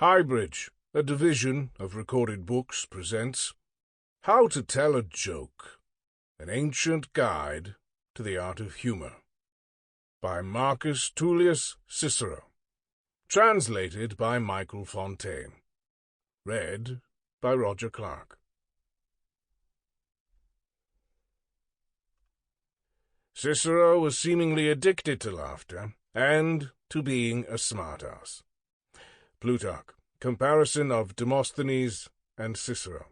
HighBridge, a division of recorded books, presents How to Tell a Joke, an Ancient Guide to the Art of Humor, by Marcus Tullis Ciccero, translated by Michael Fontaine, read by Roger Clark. Cicero was seemingly addicted to laughter and to being a smartass. Plutarch, Comparison of Demosthenes and Cicero.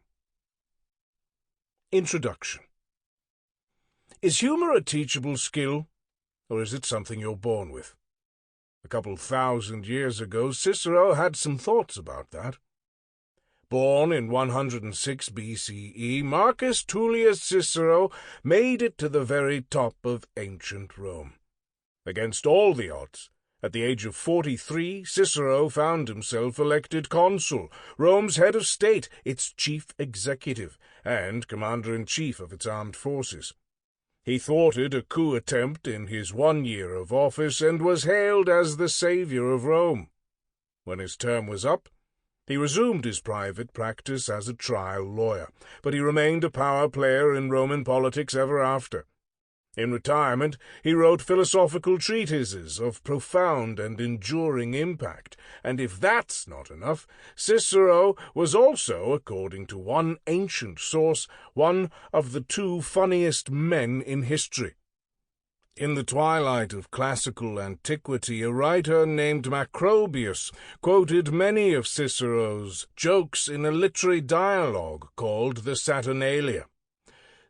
Introduction. Is humor a teachable skill, or is it something you're born with? A couple thousand years ago, Cicero had some thoughts about that. Born in 106 BCE, Marcus Tullius Ciccero made it to the very top of ancient Rome. Against all the odds, at the age of 43, Cicero found himself elected consul, Rome's head of state, its chief executive, and commander-in-chief of its armed forces. He thwarted a coup attempt in his 1 year of office and was hailed as the savior of Rome. When his term was up, he resumed his private practice as a trial lawyer, but he remained a power player in Roman politics ever after. In retirement, he wrote philosophical treatises of profound and enduring impact, and if that's not enough, Cicero was also, according to one ancient source, one of the 2 funniest men in history. In the twilight of classical antiquity, a writer named Macrobius quoted many of Cicero's jokes in a literary dialogue called the Saturnalia.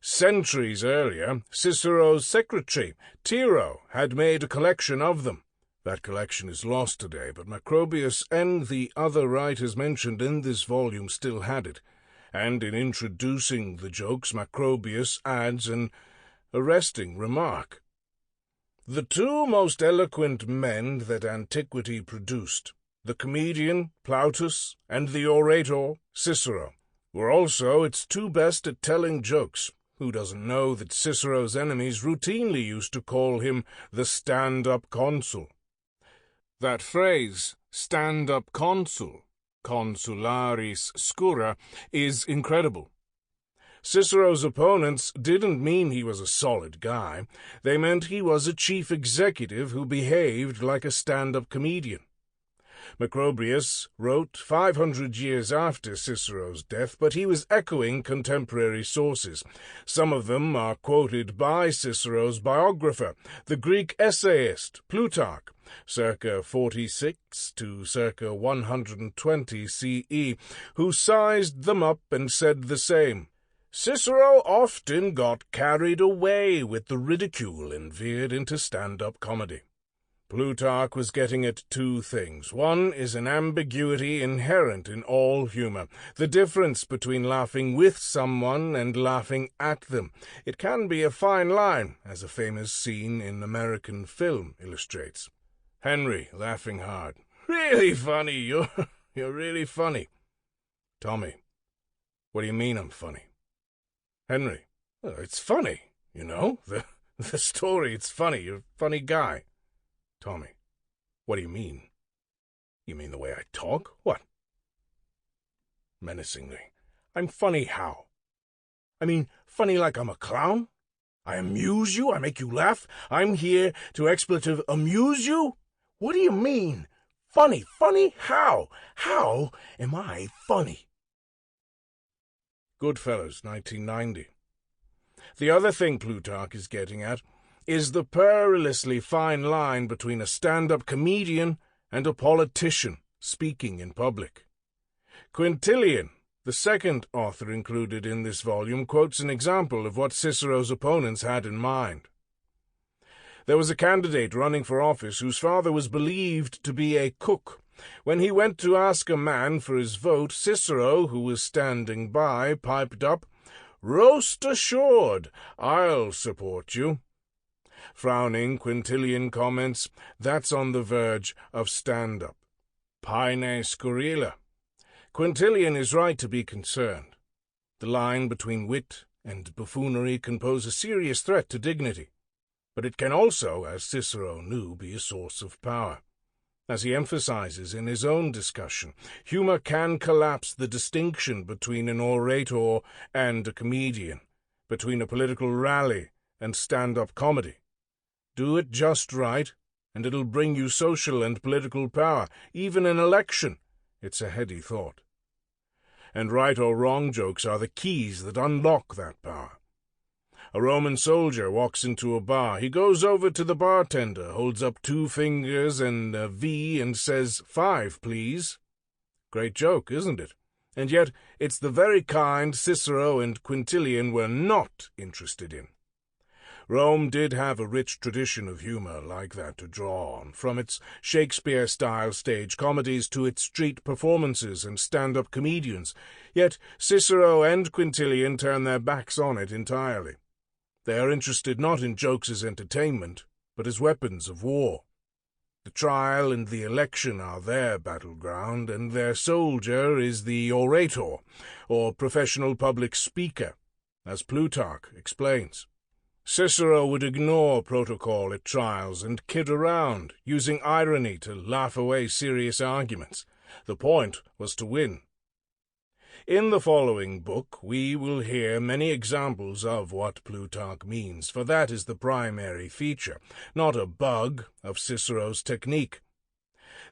Centuries earlier, Cicero's secretary, Tiro, had made a collection of them. That collection is lost today, but Macrobius and the other writers mentioned in this volume still had it, and in introducing the jokes, Macrobius adds an arresting remark. The 2 most eloquent men that antiquity produced, the comedian, Plautus, and the orator, Cicero, were also its 2 best at telling jokes. Who doesn't know that Cicero's enemies routinely used to call him the stand-up consul? That phrase, stand-up consul, consularis scura, is incredible. Cicero's opponents didn't mean he was a solid guy. They meant he was a chief executive who behaved like a stand-up comedian. Macrobius wrote 500 years after Cicero's death, but he was echoing contemporary sources. Some of them are quoted by Cicero's biographer, the Greek essayist Plutarch, circa 46 to circa 120 CE, who sized them up and said the same. Cicero often got carried away with the ridicule and veered into stand-up comedy. Plutarch was getting at 2 things. One is an ambiguity inherent in all humor, the difference between laughing with someone and laughing at them. It can be a fine line, as a famous scene in American film illustrates. Henry, laughing hard. Really funny, you're really funny. Tommy, what do you mean I'm funny? Henry, well, it's funny, you know, the story, it's funny, you're a funny guy. Tommy, what do you mean? You mean the way I talk? What? Menacingly, I'm funny how? I mean, funny like I'm a clown? I amuse you? I make you laugh? I'm here to expletive amuse you? What do you mean? Funny, funny how? How am I funny? Goodfellas, 1990. The other thing Plutarch is getting at is the perilously fine line between a stand-up comedian and a politician speaking in public. Quintilian, the second author included in this volume, quotes an example of what Cicero's opponents had in mind. There was a candidate running for office whose father was believed to be a cook. When he went to ask a man for his vote, Cicero, who was standing by, piped up, "Roast assured, I'll support you." Frowning, Quintilian comments, that's on the verge of stand-up. Paine scurrila. Quintilian is right to be concerned. The line between wit and buffoonery can pose a serious threat to dignity, but it can also, as Cicero knew, be a source of power. As he emphasizes in his own discussion, humor can collapse the distinction between an orator and a comedian, between a political rally and stand-up comedy. Do it just right, and it'll bring you social and political power, even an election. It's a heady thought. And right or wrong jokes are the keys that unlock that power. A Roman soldier walks into a bar. He goes over to the bartender, holds up 2 fingers and a V and says, "5, please." Great joke, isn't it? And yet it's the very kind Cicero and Quintilian were not interested in. Rome did have a rich tradition of humor like that to draw on, from its Shakespeare-style stage comedies to its street performances and stand-up comedians. Yet Cicero and Quintilian turn their backs on it entirely. They are interested not in jokes as entertainment, but as weapons of war. The trial and the election are their battleground, and their soldier is the orator, or professional public speaker, as Plutarch explains. Cicero would ignore protocol at trials and kid around, using irony to laugh away serious arguments. The point was to win. In the following book we will hear many examples of what Plutarch means, for that is the primary feature, not a bug, of Cicero's technique.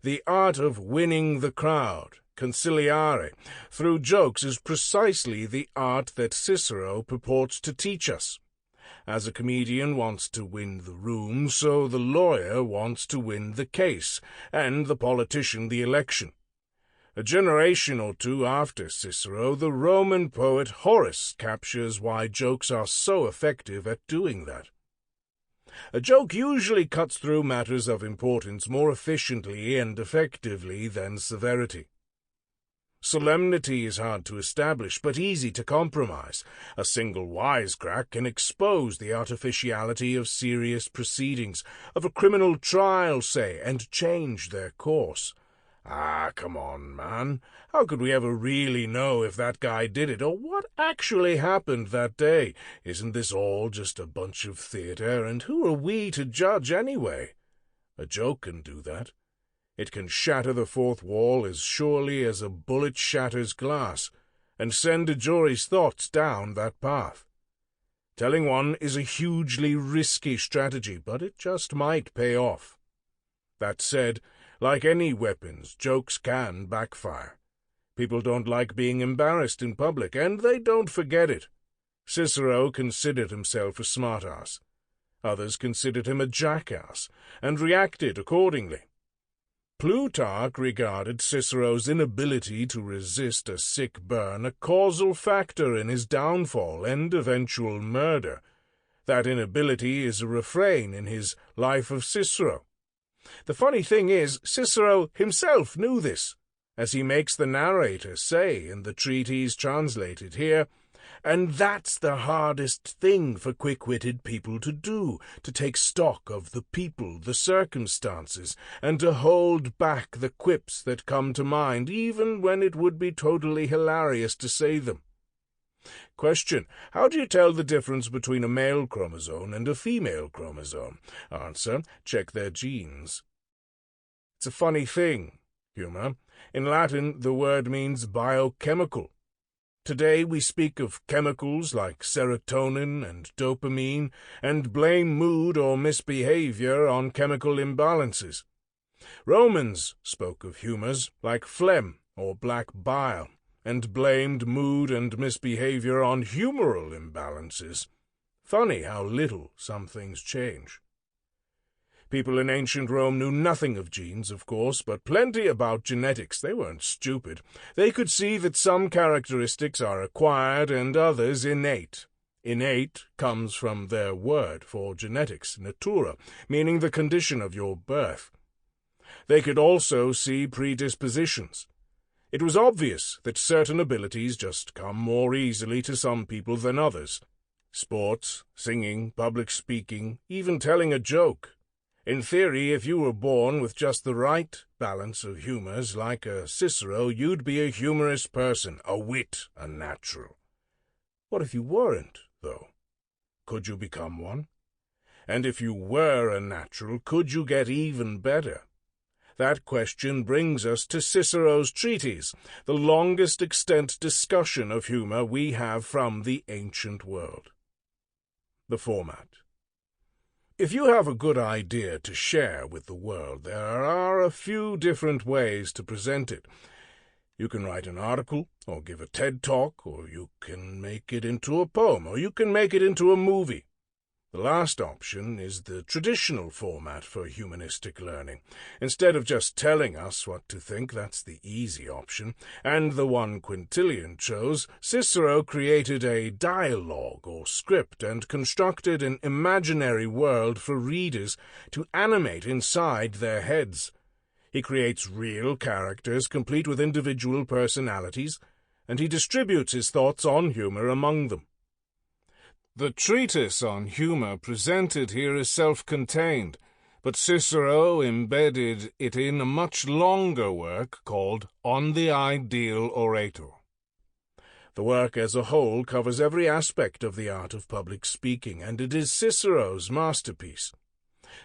The art of winning the crowd, conciliare, through jokes is precisely the art that Cicero purports to teach us. As a comedian wants to win the room, so the lawyer wants to win the case, and the politician the election. A generation or 2 after Cicero, the Roman poet Horace captures why jokes are so effective at doing that. A joke usually cuts through matters of importance more efficiently and effectively than severity. Solemnity is hard to establish, but easy to compromise. A single wisecrack can expose the artificiality of serious proceedings, of a criminal trial, say, and change their course. "Ah, come on, man. How could we ever really know if that guy did it, or what actually happened that day? Isn't this all just a bunch of theater, and who are we to judge anyway?" A joke can do that. It can shatter the fourth wall as surely as a bullet shatters glass, and send a jury's thoughts down that path. Telling one is a hugely risky strategy, but it just might pay off. That said, like any weapons, jokes can backfire. People don't like being embarrassed in public, and they don't forget it. Cicero considered himself a smart-ass. Others considered him a jackass, and reacted accordingly. Plutarch regarded Cicero's inability to resist a sick burn a causal factor in his downfall and eventual murder. That inability is a refrain in his Life of Cicero. The funny thing is, Cicero himself knew this, as he makes the narrator say in the treatise translated here, and that's the hardest thing for quick-witted people to do, to take stock of the people, the circumstances, and to hold back the quips that come to mind, even when it would be totally hilarious to say them. Question: how do you tell the difference between a male chromosome and a female chromosome? Answer: check their genes. It's a funny thing, humor. In Latin, the word means biochemical. Today we speak of chemicals like serotonin and dopamine, and blame mood or misbehavior on chemical imbalances. Romans spoke of humors like phlegm or black bile, and blamed mood and misbehavior on humoral imbalances. Funny how little some things change. People in ancient Rome knew nothing of genes, of course, but plenty about genetics. They weren't stupid. They could see that some characteristics are acquired and others innate. Innate comes from their word for genetics, natura, meaning the condition of your birth. They could also see predispositions. It was obvious that certain abilities just come more easily to some people than others. Sports, singing, public speaking, even telling a joke. In theory, if you were born with just the right balance of humors, like a Cicero, you'd be a humorous person, a wit, a natural. What if you weren't, though? Could you become one? And if you were a natural, could you get even better? That question brings us to Cicero's treatise, the longest extant discussion of humor we have from the ancient world. The format. If you have a good idea to share with the world, there are a few different ways to present it. You can write an article, or give a TED Talk, or you can make it into a poem, or you can make it into a movie. The last option is the traditional format for humanistic learning. Instead of just telling us what to think, that's the easy option, and the one Quintilian chose. Cicero created a dialogue or script and constructed an imaginary world for readers to animate inside their heads. He creates real characters complete with individual personalities, and he distributes his thoughts on humor among them. The treatise on humor presented here is self-contained, but Cicero embedded it in a much longer work called On the Ideal Orator. The work as a whole covers every aspect of the art of public speaking, and it is Cicero's masterpiece.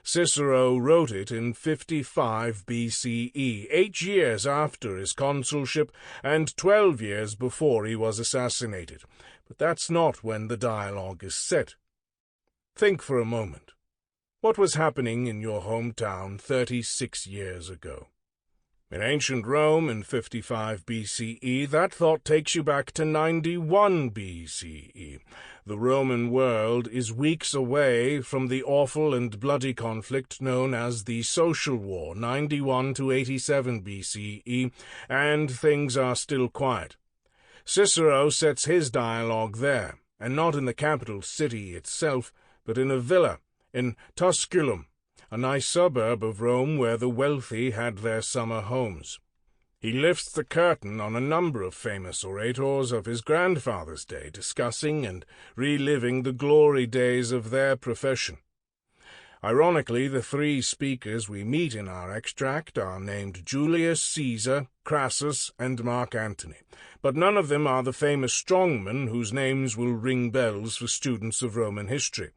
Cicero wrote it in 55 BCE, 8 years after his consulship and 12 years before he was assassinated. But that's not when the dialogue is set. Think for a moment. What was happening in your hometown 36 years ago? In ancient Rome in 55 BCE, that thought takes you back to 91 BCE. The Roman world is weeks away from the awful and bloody conflict known as the Social War, 91 to 87 BCE, and things are still quiet. Cicero sets his dialogue there, and not in the capital city itself, but in a villa in Tusculum, a nice suburb of Rome where the wealthy had their summer homes. He lifts the curtain on a number of famous orators of his grandfather's day, discussing and reliving the glory days of their profession. Ironically, the three speakers we meet in our extract are named Julius Caesar, Crassus, and Mark Antony, but none of them are the famous strongmen whose names will ring bells for students of Roman history.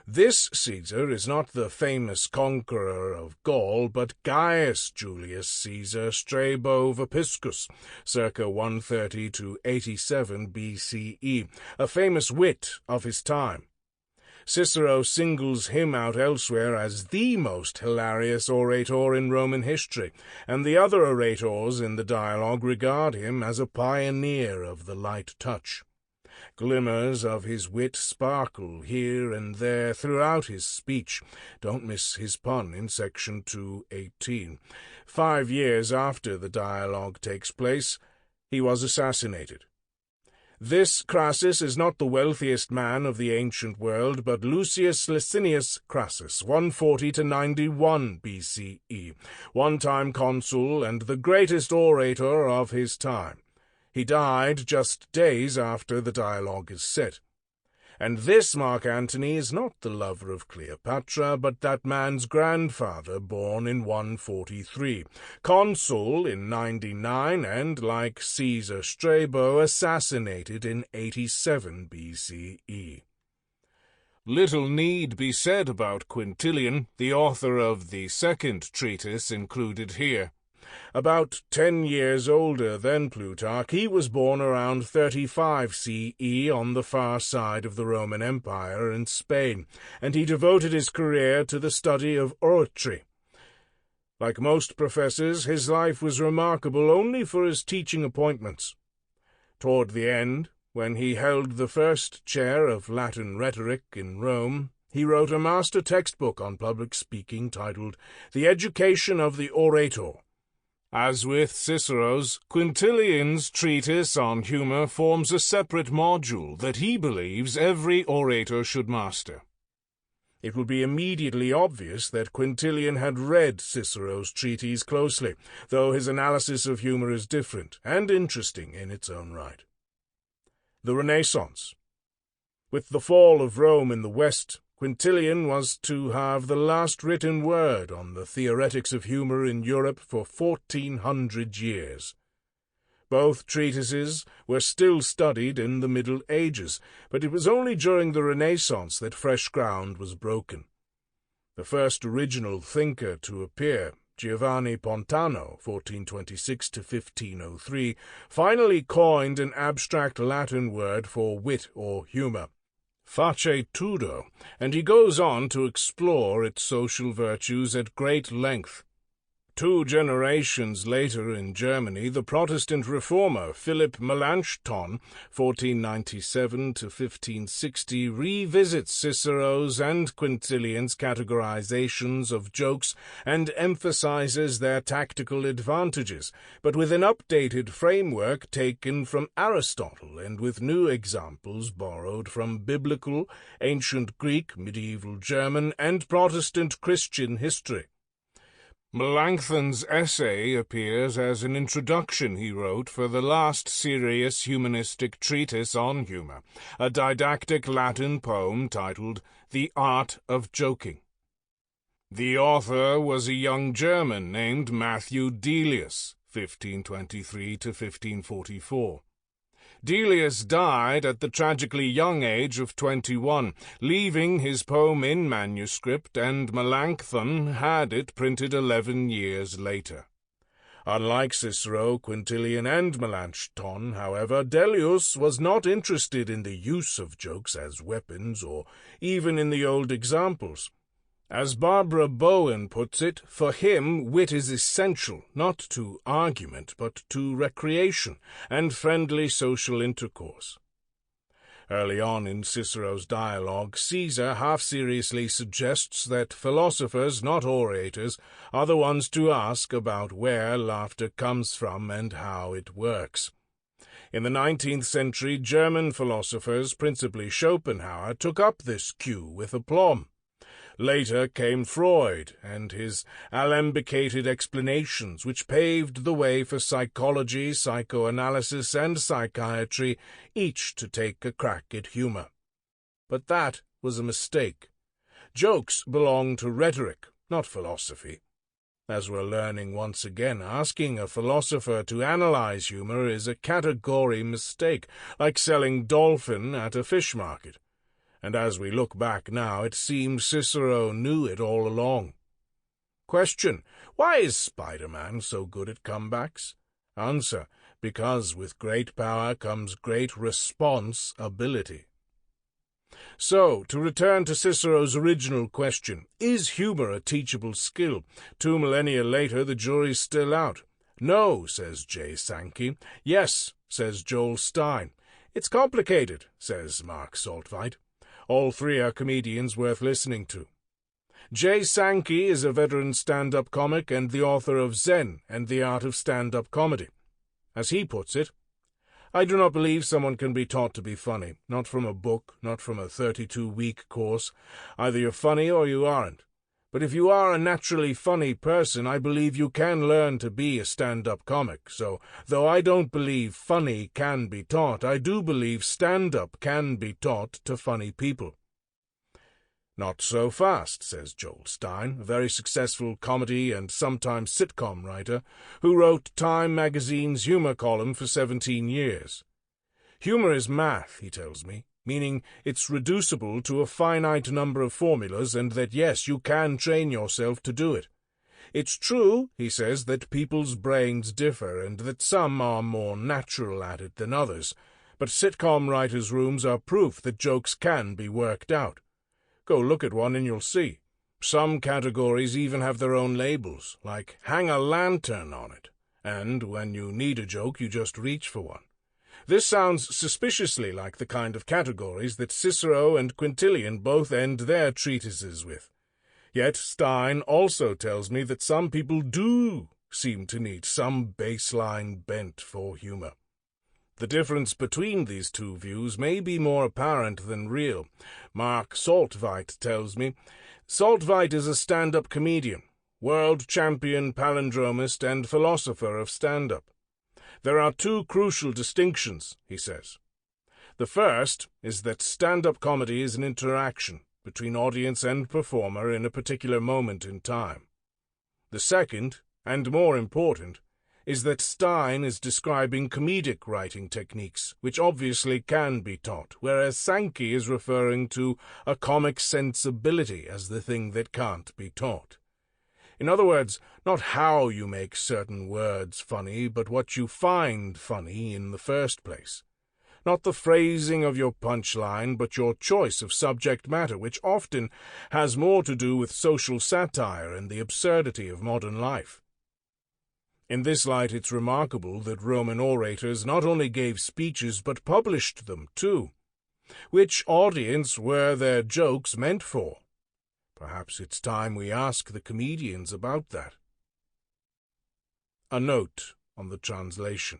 This Caesar is not the famous conqueror of Gaul, but Gaius Julius Caesar Strabo Vopiscus, circa 130 to 87 BCE, a famous wit of his time. Cicero singles him out elsewhere as the most hilarious orator in Roman history, and the other orators in the dialogue regard him as a pioneer of the light touch. Glimmers of his wit sparkle here and there throughout his speech. Don't miss his pun in section 218. 5 years after the dialogue takes place, he was assassinated. This Crassus is not the wealthiest man of the ancient world, but Lucius Licinius Crassus, 140 to 91 BCE, one-time consul and the greatest orator of his time. He died just days after the dialogue is set. And this Mark Antony is not the lover of Cleopatra, but that man's grandfather, born in 143, consul in 99, and, like Caesar Strabo, assassinated in 87 BCE. Little need be said about Quintilian, the author of the second treatise included here. About 10 years older than Plutarch, he was born around 35 CE on the far side of the Roman Empire in Spain, and he devoted his career to the study of oratory. Like most professors, his life was remarkable only for his teaching appointments. Toward the end, when he held the first chair of Latin rhetoric in Rome, he wrote a master textbook on public speaking titled The Education of the Orator. As with Cicero's, Quintilian's treatise on humor forms a separate module that he believes every orator should master. It will be immediately obvious that Quintilian had read Cicero's treatise closely, though his analysis of humor is different and interesting in its own right. The Renaissance. With the fall of Rome in the West, Quintilian was to have the last written word on the theoretics of humor in Europe for 1400 years. Both treatises were still studied in the Middle Ages, but it was only during the Renaissance that fresh ground was broken. The first original thinker to appear, Giovanni Pontano, 1426 to 1503, finally coined an abstract Latin word for wit or humour, facietudo, and he goes on to explore its social virtues at great length. 2 generations later in Germany, the Protestant reformer Philip Melanchthon, 1497 to 1560, revisits Cicero's and Quintilian's categorizations of jokes and emphasizes their tactical advantages, but with an updated framework taken from Aristotle and with new examples borrowed from biblical, ancient Greek, medieval German, and Protestant Christian history. Melanchthon's essay appears as an introduction he wrote for the last serious humanistic treatise on humour, a didactic Latin poem titled The Art of Joking. The author was a young German named Matthew Delius, 1523 to 1544. Delius died at the tragically young age of 21, leaving his poem in manuscript, and Melanchthon had it printed 11 years later. Unlike Cicero, Quintilian, and Melanchthon, however, Delius was not interested in the use of jokes as weapons or even in the old examples. As Barbara Bowen puts it, for him wit is essential, not to argument, but to recreation and friendly social intercourse. Early on in Cicero's dialogue, Caesar half-seriously suggests that philosophers, not orators, are the ones to ask about where laughter comes from and how it works. In the 19th century, German philosophers, principally Schopenhauer, took up this cue with aplomb. Later came Freud and his alembicated explanations, which paved the way for psychology, psychoanalysis, and psychiatry, each to take a crack at humor. But that was a mistake. Jokes belong to rhetoric, not philosophy. As we're learning once again, asking a philosopher to analyze humor is a category mistake, like selling dolphin at a fish market. And as we look back now, it seems Cicero knew it all along. Question: why is Spider-Man so good at comebacks? Answer: because with great power comes great responsibility. So, to return to Cicero's original question, is humor a teachable skill? 2 millennia later, the jury's still out. No, says J. Sankey. Yes, says Joel Stein. It's complicated, says Mark Saltveit. All 3 are comedians worth listening to. J. Sankey is a veteran stand-up comic and the author of Zen and the Art of Stand-Up Comedy. As he puts it, I do not believe someone can be taught to be funny, not from a book, not from a 32-week course. Either you're funny or you aren't. But if you are a naturally funny person, I believe you can learn to be a stand-up comic. So, though I don't believe funny can be taught, I do believe stand-up can be taught to funny people. Not so fast, says Joel Stein, a very successful comedy and sometimes sitcom writer, who wrote Time magazine's humor column for 17 years. Humor is math, he tells me, meaning it's reducible to a finite number of formulas and that, yes, you can train yourself to do it. It's true, he says, that people's brains differ and that some are more natural at it than others, but sitcom writers' rooms are proof that jokes can be worked out. Go look at one and you'll see. Some categories even have their own labels, like hang a lantern on it, and when you need a joke you just reach for one. This sounds suspiciously like the kind of categories that Cicero and Quintilian both end their treatises with. Yet Stein also tells me that some people do seem to need some baseline bent for humor. The difference between these 2 views may be more apparent than real. Mark Saltveit tells me, Saltveit is a stand-up comedian, world champion palindromist and philosopher of stand-up. There are 2 crucial distinctions, he says. The first is that stand-up comedy is an interaction between audience and performer in a particular moment in time. The second, and more important, is that Stein is describing comedic writing techniques, which obviously can be taught, whereas Sankey is referring to a comic sensibility as the thing that can't be taught. In other words, not how you make certain words funny, but what you find funny in the first place. Not the phrasing of your punchline, but your choice of subject matter, which often has more to do with social satire and the absurdity of modern life. In this light, it's remarkable that Roman orators not only gave speeches, but published them, too. Which audience were their jokes meant for? Perhaps it's time we ask the comedians about that. A note on the translation.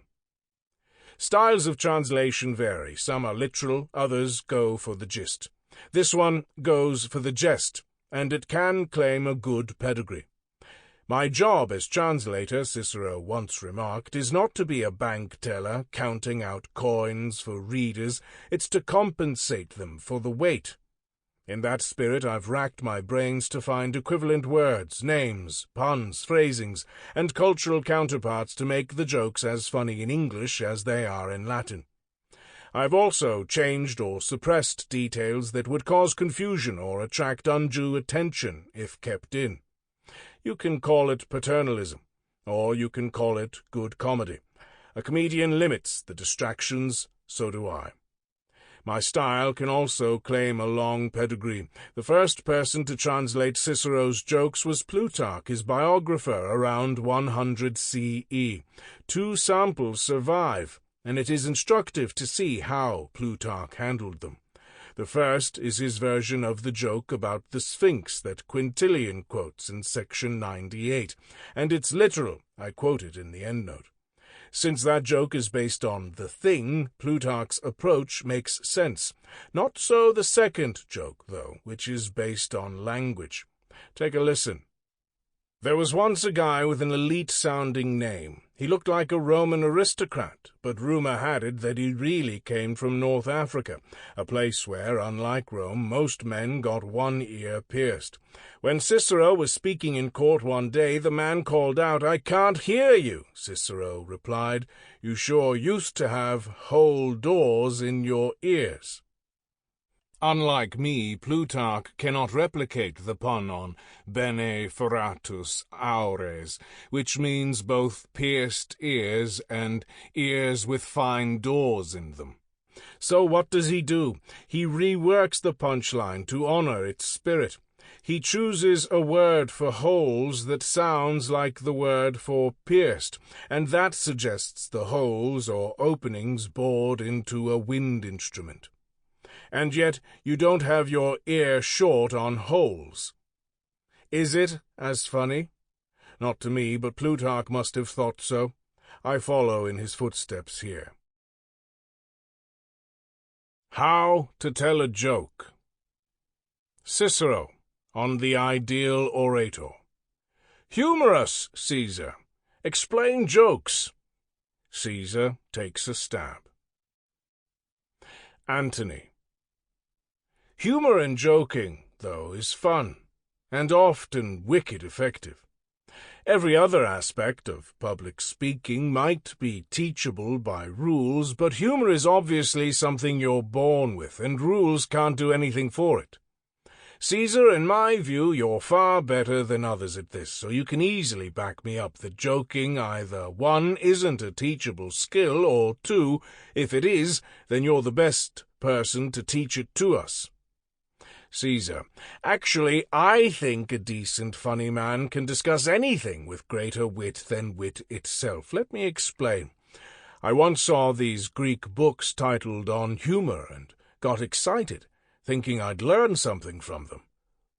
Styles of translation vary. Some are literal, others go for the gist. This one goes for the jest, and it can claim a good pedigree. My job as translator, Cicero once remarked, is not to be a bank teller counting out coins for readers. It's to compensate them for the wait. In that spirit, I've racked my brains to find equivalent words, names, puns, phrasings, and cultural counterparts to make the jokes as funny in English as they are in Latin. I've also changed or suppressed details that would cause confusion or attract undue attention if kept in. You can call it paternalism, or you can call it good comedy. A comedian limits the distractions, so do I. My style can also claim a long pedigree. The first person to translate Cicero's jokes was Plutarch, his biographer, around 100 CE. 2 samples survive, and it is instructive to see how Plutarch handled them. The first is his version of the joke about the Sphinx that Quintilian quotes in section 98, and it's literal. I quote it in the endnote. Since that joke is based on the thing, Plutarch's approach makes sense. Not so the second joke, though, which is based on language. Take a listen. There was once a guy with an elite-sounding name. He looked like a Roman aristocrat, but rumor had it that he really came from North Africa, a place where, unlike Rome, most men got one ear pierced. When Cicero was speaking in court one day, the man called out, "I can't hear you." Cicero replied, "You sure used to have whole doors in your ears." Unlike me, Plutarch cannot replicate the pun on bene foratus aures, which means both pierced ears and ears with fine doors in them. So what does he do? He reworks the punchline to honor its spirit. He chooses a word for holes that sounds like the word for pierced, and that suggests the holes or openings bored into a wind instrument. And yet you don't have your ear short on holes. Is it as funny? Not to me, but Plutarch must have thought so. I follow in his footsteps here. How to tell a joke. Cicero, on the ideal orator. Humorous, Caesar. Explain jokes. Caesar takes a stab. Antony. Humor and joking, though, is fun, and often wicked effective. Every other aspect of public speaking might be teachable by rules, but humor is obviously something you're born with, and rules can't do anything for it. Caesar, in my view, you're far better than others at this, so you can easily back me up that joking either 1, isn't a teachable skill, or 2, if it is, then you're the best person to teach it to us. Caesar. Actually, I think a decent funny man can discuss anything with greater wit than wit itself. Let me explain. I once saw these Greek books titled On Humor and got excited, thinking I'd learn something from them.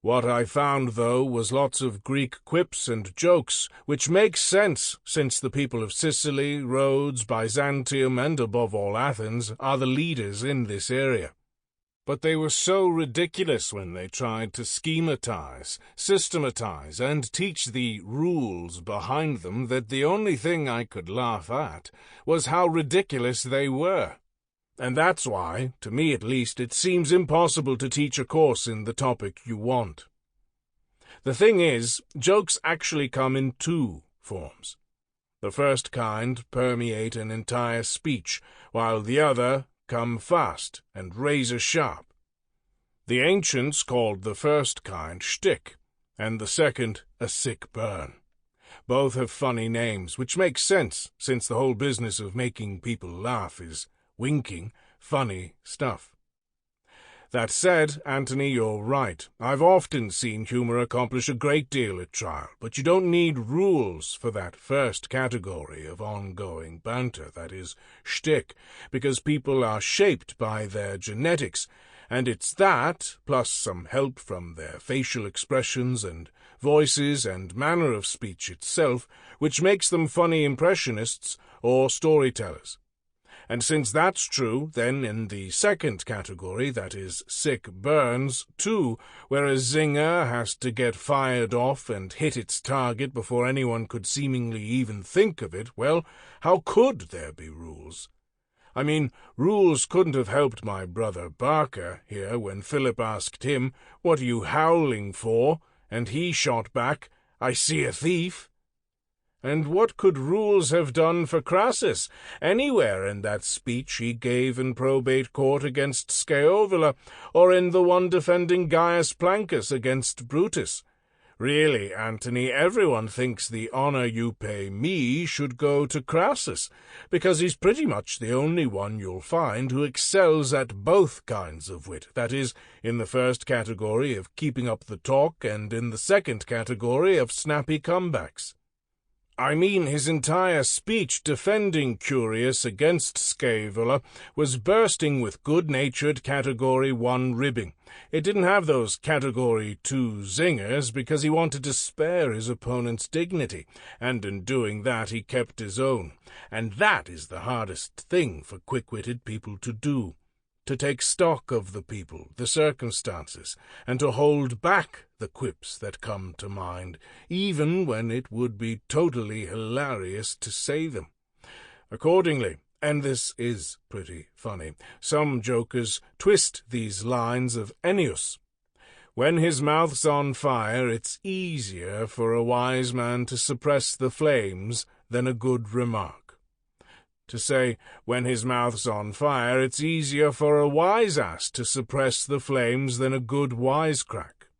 What I found, though, was lots of Greek quips and jokes, which makes sense, since the people of Sicily, Rhodes, Byzantium, and above all Athens, are the leaders in this area. But they were so ridiculous when they tried to schematize, systematize, and teach the rules behind them that the only thing I could laugh at was how ridiculous they were. And that's why, to me at least, it seems impossible to teach a course in the topic you want. The thing is, jokes actually come in 2 forms. The first kind permeate an entire speech, while the other come fast and razor-sharp. The ancients called the first kind shtick, and the second a sick burn. Both have funny names, which makes sense, since the whole business of making people laugh is winking funny stuff. That said, Anthony, you're right. I've often seen humor accomplish a great deal at trial, but you don't need rules for that first category of ongoing banter, that is, shtick, because people are shaped by their genetics, and it's that, plus some help from their facial expressions and voices and manner of speech itself, which makes them funny impressionists or storytellers. And since that's true, then in the second category, that is, sick burns, too, where a zinger has to get fired off and hit its target before anyone could seemingly even think of it, well, how could there be rules? I mean, rules couldn't have helped my brother Barker here when Philip asked him, "What are you howling for?" and he shot back, "I see a thief." And what could rules have done for Crassus anywhere in that speech he gave in probate court against Scaevola, or in the one defending Gaius Plancus against Brutus? Really, Antony, everyone thinks the honor you pay me should go to Crassus, because he's pretty much the only one you'll find who excels at both kinds of wit, that is, in the first category of keeping up the talk and in the second category of snappy comebacks. I mean, his entire speech defending Curius against Scaevola was bursting with good-natured Category 1 ribbing. It didn't have those Category 2 zingers because he wanted to spare his opponent's dignity, and in doing that he kept his own. And that is the hardest thing for quick-witted people to do. To take stock of the people, the circumstances, and to hold back the quips that come to mind, even when it would be totally hilarious to say them. Accordingly, and this is pretty funny, some jokers twist these lines of Ennius. When his mouth's on fire, it's easier for a wise man to suppress the flames than a good remark. To say, when his mouth's on fire, it's easier for a wise ass to suppress the flames than a good wisecrack.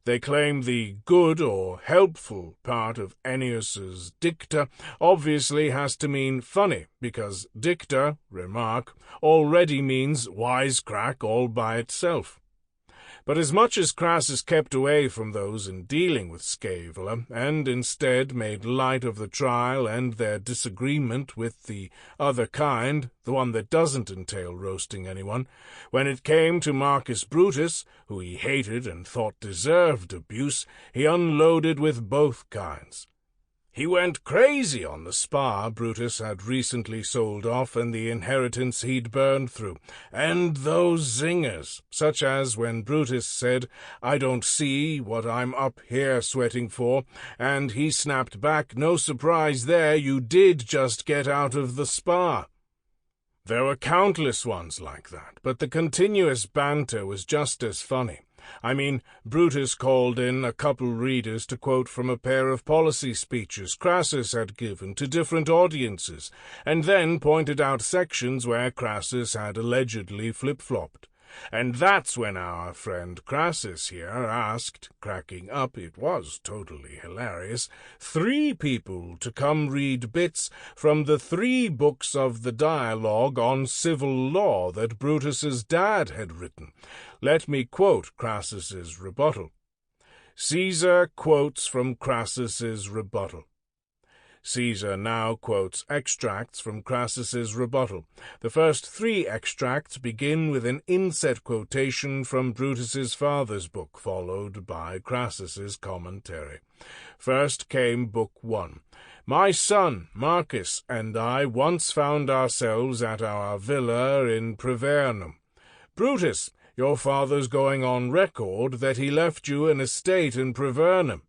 They claim the good or helpful part of Ennius's dicta obviously has to mean funny, because dicta, remark, already means wisecrack all by itself. But as much as Crassus kept away from those in dealing with Scaevola, and instead made light of the trial and their disagreement with the other kind, the one that doesn't entail roasting anyone, when it came to Marcus Brutus, who he hated and thought deserved abuse, he unloaded with both kinds. He went crazy on the spa Brutus had recently sold off and the inheritance he'd burned through, and those zingers, such as when Brutus said, "I don't see what I'm up here sweating for," and he snapped back, "No surprise there, you did just get out of the spa." There were countless ones like that, but the continuous banter was just as funny. I mean, Brutus called in a couple readers to quote from a pair of policy speeches Crassus had given to different audiences, and then pointed out sections where Crassus had allegedly flip-flopped. And that's when our friend Crassus here asked, cracking up, it was totally hilarious, 3 people to come read bits from the 3 books of the dialogue on civil law that Brutus's dad had written. Let me quote Crassus's rebuttal. Caesar quotes from Crassus's rebuttal. Caesar now quotes extracts from Crassus's rebuttal. The first 3 extracts begin with an inset quotation from Brutus's father's book, followed by Crassus's commentary. First came Book 1. My son, Marcus, and I once found ourselves at our villa in Privernum. Brutus, your father's going on record that he left you an estate in Privernum.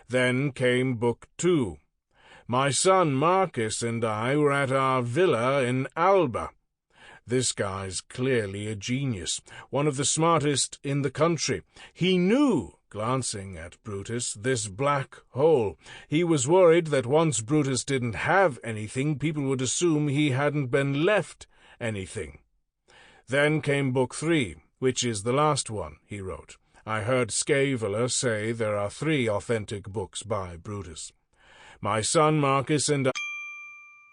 Then came Book 2. My son Marcus and I were at our villa in Alba. This guy's clearly a genius, one of the smartest in the country. He knew, glancing at Brutus, this black hole. He was worried that once Brutus didn't have anything, people would assume he hadn't been left anything. Then came Book 3, which is the last one, he wrote. I heard Scaevola say there are 3 authentic books by Brutus. My son Marcus and I...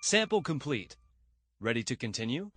Sample complete. Ready to continue?